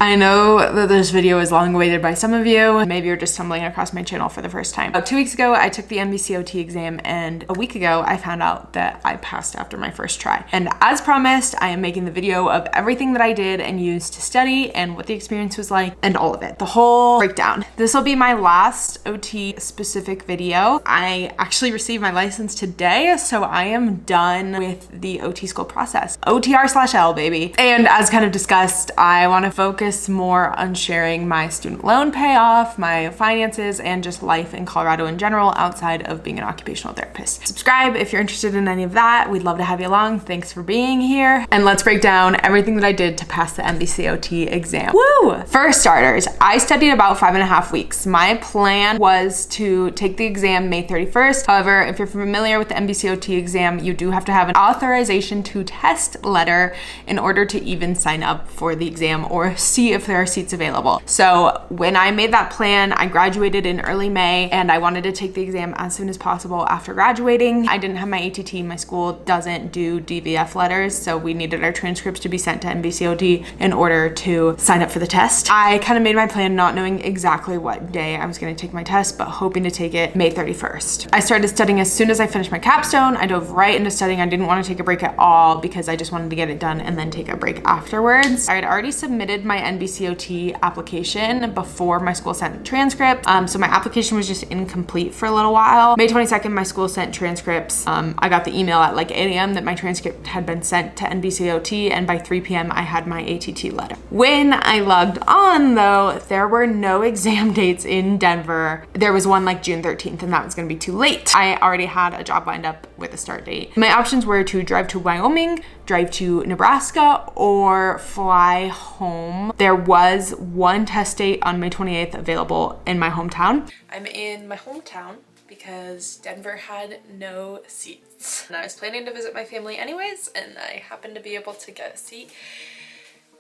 I know that this video is long awaited by some of you. Maybe you're just stumbling across my channel for the first time. About 2 weeks ago, I took the NBCOT exam, and a week ago, I found out that I passed after my first try. And as promised, I am making the video of everything that I did and used to study and what the experience was like and all of it, the whole breakdown. This will be my last OT specific video. I actually received my license today, so I am done with the OT school process. OTR/L, baby. And as kind of discussed, I want to focus more on sharing my student loan payoff, my finances, and just life in Colorado in general outside of being an occupational therapist. Subscribe if you're interested in any of that. We'd love to have you along. Thanks for being here. And let's break down everything that I did to pass the NBCOT exam. Woo! For starters, I studied about 5.5 weeks. My plan was to take the exam May 31st. However, if you're familiar with the NBCOT exam, you do have to have an authorization to test letter in order to even sign up for the exam or see if there are seats available. So when I made that plan, I graduated in early May and I wanted to take the exam as soon as possible after graduating. I didn't have my ATT. My school doesn't do DVF letters, so we needed our transcripts to be sent to NBCOT in order to sign up for the test. I kind of made my plan not knowing exactly what day I was going to take my test, but hoping to take it May 31st. I started studying as soon as I finished my capstone. I dove right into studying. I didn't want to take a break at all because I just wanted to get it done and then take a break afterwards. I had already submitted my NBCOT application before my school sent transcript. So my application was just incomplete for a little while. May 22nd, my school sent transcripts. I got the email at like 8 a.m. that my transcript had been sent to NBCOT, and by 3 p.m. I had my ATT letter. When I logged on though, there were no exam dates in Denver. There was one like June 13th, and that was gonna be too late. I already had a job lined up with a start date. My options were to drive to Wyoming, drive to Nebraska, or fly home. There was one test date on May 28th available in my hometown. I'm in my hometown because Denver had no seats. And I was planning to visit my family anyways, and I happened to be able to get a seat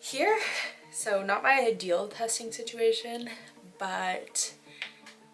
here. So not my ideal testing situation, but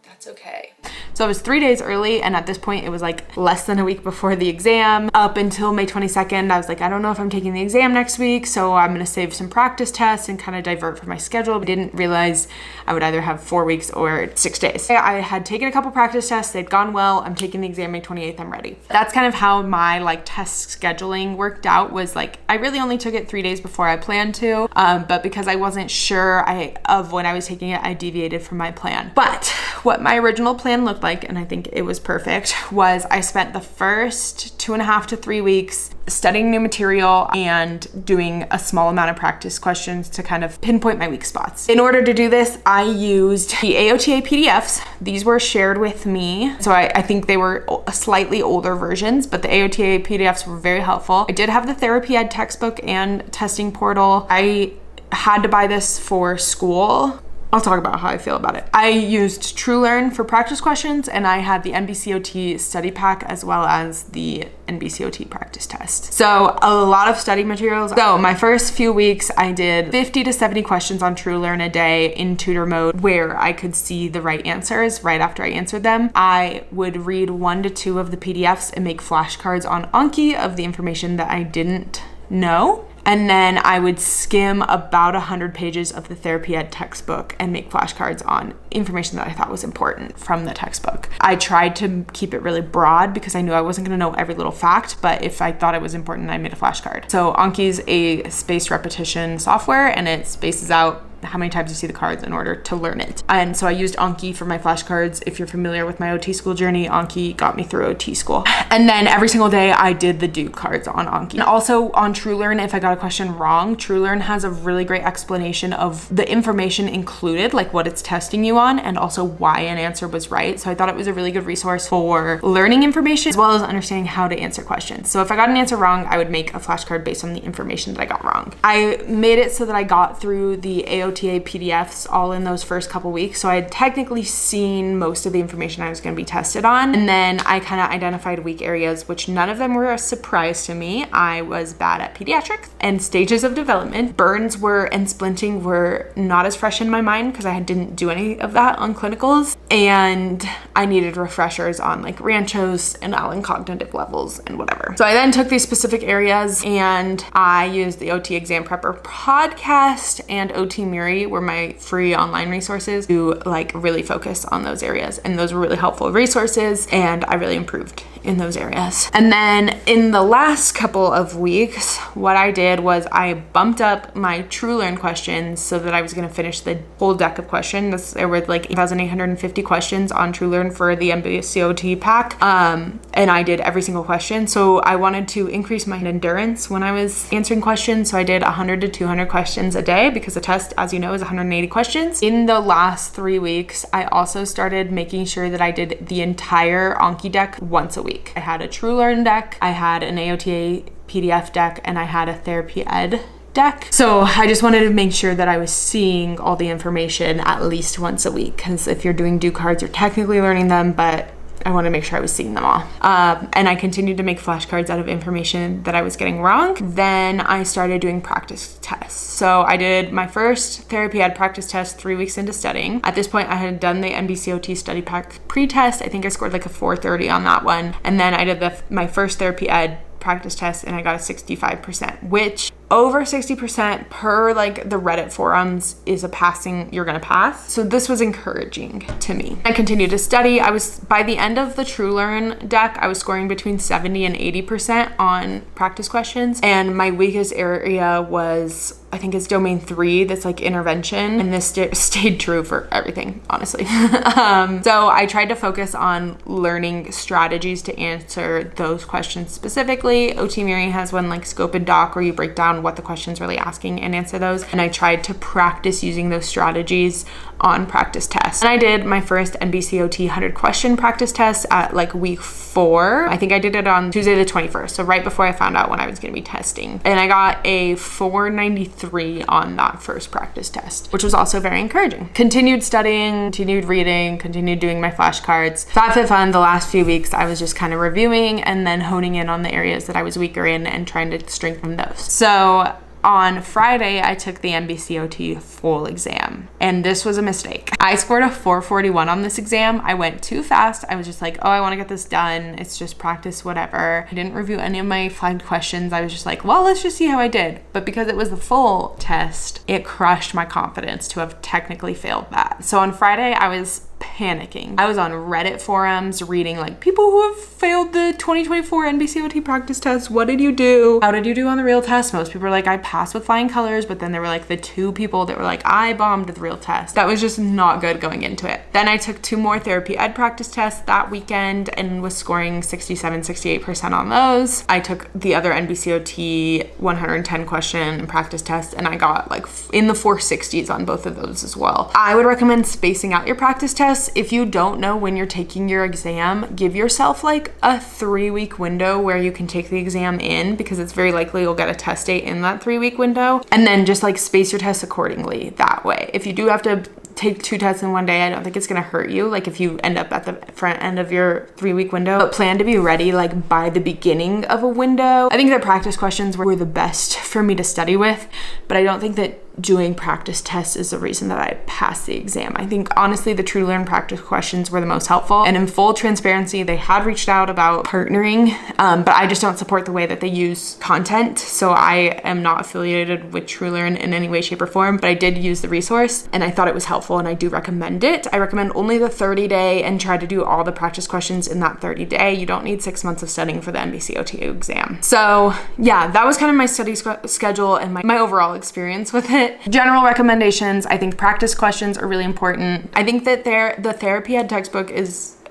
that's okay. So I was 3 days early, and at this point it was like less than a week before the exam. Up until May 22nd, I was like, I don't know if I'm taking the exam next week, so I'm gonna save some practice tests and kind of divert from my schedule. I didn't realize I would either have 4 weeks or 6 days. I had taken a couple practice tests, they'd gone well. I'm taking the exam May 28th, I'm ready. That's kind of how my like test scheduling worked out, was like, I really only took it 3 days before I planned to, but because I wasn't sure of when I was taking it, I deviated from my plan. But what my original plan looked like, and I think it was perfect, was I spent the first 2.5 to 3 weeks studying new material and doing a small amount of practice questions to kind of pinpoint my weak spots. In order to do this, I used the AOTA PDFs. These were shared with me, so I think they were slightly older versions, but the AOTA PDFs were very helpful. I did have the Therapy Ed textbook and testing portal. I had to buy this for school. I'll talk about how I feel about it. I used TrueLearn for practice questions, and I had the NBCOT study pack as well as the NBCOT practice test. So a lot of study materials. So my first few weeks, I did 50 to 70 questions on TrueLearn a day in tutor mode where I could see the right answers right after I answered them. I would read 1 to 2 of the PDFs and make flashcards on Anki of the information that I didn't know. And then I would skim about 100 pages of the Therapy Ed textbook and make flashcards on information that I thought was important from the textbook. I tried to keep it really broad because I knew I wasn't gonna know every little fact, but if I thought it was important, I made a flashcard. So Anki's a spaced repetition software, and it spaces out how many times you see the cards in order to learn it. And so I used Anki for my flashcards. If you're familiar with my OT school journey, Anki got me through OT school. And then every single day I did the do cards on Anki. And also on TrueLearn, if I got a question wrong, TrueLearn has a really great explanation of the information included, like what it's testing you on, and also why an answer was right. So I thought it was a really good resource for learning information as well as understanding how to answer questions. So if I got an answer wrong, I would make a flashcard based on the information that I got wrong. I made it so that I got through the AOTA PDFs all in those first couple weeks. So I had technically seen most of the information I was going to be tested on. And then I kind of identified weak areas, which none of them were a surprise to me. I was bad at pediatrics and stages of development. Burns and splinting were not as fresh in my mind because I didn't do any of that on clinicals. And I needed refreshers on like Ranchos and Allen cognitive levels and whatever. So I then took these specific areas and I used the OT Exam Prepper podcast and OT Mirror January were my free online resources to like really focus on those areas. And those were really helpful resources, and I really improved in those areas. And then in the last couple of weeks, what I did was I bumped up my TrueLearn questions so that I was going to finish the whole deck of questions. There were like 8,850 questions on TrueLearn for the NBCOT pack. And I did every single question. So I wanted to increase my endurance when I was answering questions. So I did 100 to 200 questions a day because the test, as you know, is 180 questions. In the last 3 weeks, I also started making sure that I did the entire Anki deck once a week. I had a TrueLearn deck, I had an AOTA PDF deck, and I had a Therapy Ed deck. So I just wanted to make sure that I was seeing all the information at least once a week, because if you're doing due cards, you're technically learning them, but I want to make sure I was seeing them all. And I continued to make flashcards out of information that I was getting wrong. Then I started doing practice tests. So I did my first Therapy Ed practice test 3 weeks into studying. At this point, I had done the NBCOT study pack pre-test. I think I scored like a 430 on that one. And then I did my first Therapy Ed practice test, and I got a 65%, which over 60% per like the Reddit forums is a passing, you're gonna pass. So this was encouraging to me. I continued to study. By the end of the TrueLearn deck, I was scoring between 70 and 80% on practice questions. And my weakest area was, I think it's domain 3, that's like intervention. And this stayed true for everything, honestly. So I tried to focus on learning strategies to answer those questions specifically. OT Miri has one like Scope and Doc where you break down what the question's really asking and answer those. And I tried to practice using those strategies on practice tests. And I did my first NBCOT 100 question practice test at like week 4. I think I did it on Tuesday the 21st. So right before I found out when I was gonna be testing. And I got a 493 on that first practice test, which was also very encouraging. Continued studying, continued reading, continued doing my flashcards. Fun. The last few weeks, I was just kind of reviewing and then honing in on the areas that I was weaker in and trying to strengthen those. So on Friday, I took the NBCOT full exam, and this was a mistake. I scored a 441 on this exam. I went too fast. I was just like, oh, I want to get this done. It's just practice, whatever. I didn't review any of my flagged questions. I was just like, well, let's just see how I did. But because it was the full test, it crushed my confidence to have technically failed that. So on Friday, I was panicking. I was on Reddit forums reading like people who have failed the 2024 NBCOT practice test. What did you do? How did you do on the real test? Most people were like, I passed with flying colors, but then there were like the 2 people that were like, I bombed the real test. That was just not good going into it. Then I took 2 more Therapy Ed practice tests that weekend and was scoring 67, 68% on those. I took the other NBCOT 110 question practice test, and I got like in the 460s on both of those as well. I would recommend spacing out your practice tests. If you don't know when you're taking your exam, give yourself like a 3-week window where you can take the exam in, because it's very likely you'll get a test date in that 3-week window, and then just like space your tests accordingly that way. If you do have to take 2 tests in one day, I don't think it's gonna hurt you, like if you end up at the front end of your 3-week window, but plan to be ready like by the beginning of a window. I think the practice questions were the best for me to study with, but I don't think that doing practice tests is the reason that I passed the exam. I think honestly the TrueLearn practice questions were the most helpful, and in full transparency, they had reached out about partnering, but I just don't support the way that they use content. So I am not affiliated with TrueLearn in any way, shape, or form, but I did use the resource and I thought it was helpful, and I do recommend it. I recommend only the 30-day and try to do all the practice questions in that 30-day. You don't need 6 months of studying for the NBCOT exam. So yeah, that was kind of my study schedule and my overall experience with it. General recommendations, I think practice questions are really important. I think that the Therapy Ed textbook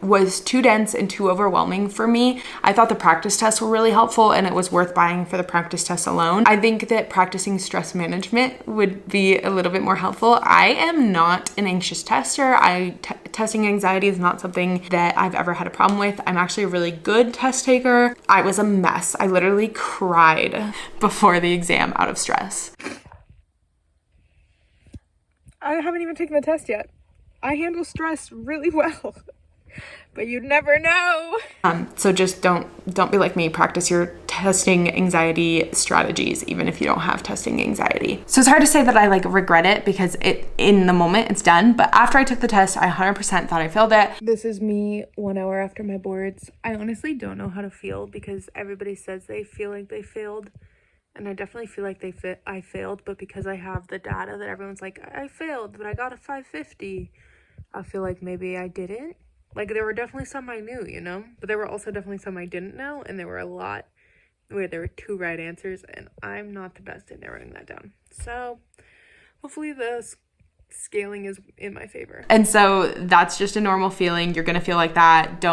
was too dense and too overwhelming for me. I thought the practice tests were really helpful, and it was worth buying for the practice tests alone. I think that practicing stress management would be a little bit more helpful. I am not an anxious tester. Testing anxiety is not something that I've ever had a problem with. I'm actually a really good test taker. I was a mess. I literally cried before the exam out of stress. I haven't even taken the test yet. I handle stress really well, but you never know. So just don't be like me. Practice your testing anxiety strategies, even if you don't have testing anxiety. So it's hard to say that I like regret it, because in the moment it's done. But after I took the test, I 100% thought I failed it. This is me 1 hour after my boards. I honestly don't know how to feel, because everybody says they feel like they failed, And I definitely feel like I failed, but because I have the data that everyone's like, I failed, but I got a 550, I feel like maybe I didn't. Like, there were definitely some I knew, you know? But there were also definitely some I didn't know, and there were a lot where there were 2 right answers, and I'm not the best at narrowing that down. So, hopefully the scaling is in my favor. And so, that's just a normal feeling. You're gonna feel like that.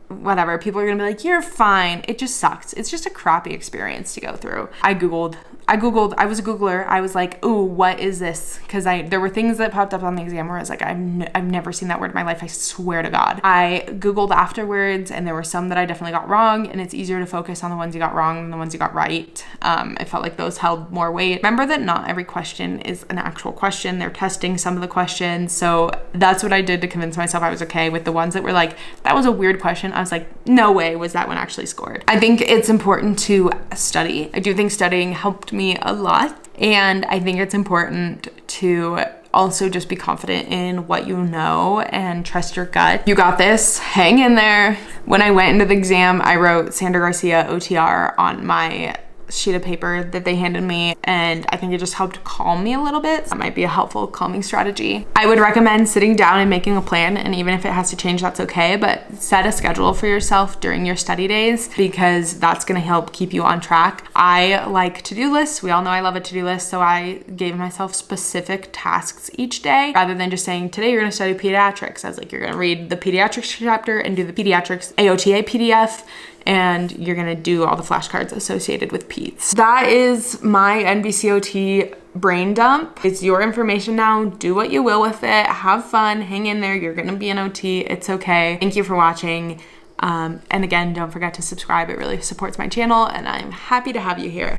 Whatever, people are gonna be like, you're fine. It just sucks. It's just a crappy experience to go through. I was a Googler. I was like, ooh, what is this? Because there were things that popped up on the exam where I was like, I've never seen that word in my life, I swear to God. I Googled afterwards, and there were some that I definitely got wrong, and it's easier to focus on the ones you got wrong than the ones you got right. I felt like those held more weight. Remember that not every question is an actual question. They're testing some of the questions. So that's what I did to convince myself I was okay. With the ones that were like, that was a weird question, I was like, no way was that one actually scored. I think it's important to study. I do think studying helped me a lot, and I think it's important to also just be confident in what you know and trust your gut. You got this. Hang in there. When I went into the exam, I wrote Sandra Garcia OTR on my sheet of paper that they handed me, and I think it just helped calm me a little bit. That might be a helpful calming strategy. I would recommend sitting down and making a plan, and even if it has to change, that's okay, but set a schedule for yourself during your study days, because that's gonna help keep you on track. I like to-do lists. We all know I love a to-do list, so I gave myself specific tasks each day rather than just saying, today you're gonna study pediatrics. I was like, you're gonna read the pediatrics chapter and do the pediatrics AOTA PDF, and you're gonna do all the flashcards associated with peds. That is my NBCOT brain dump. It's your information now. Do what you will with it. Have fun, hang in there. You're gonna be an OT, it's okay. Thank you for watching. And again, don't forget to subscribe. It really supports my channel, and I'm happy to have you here.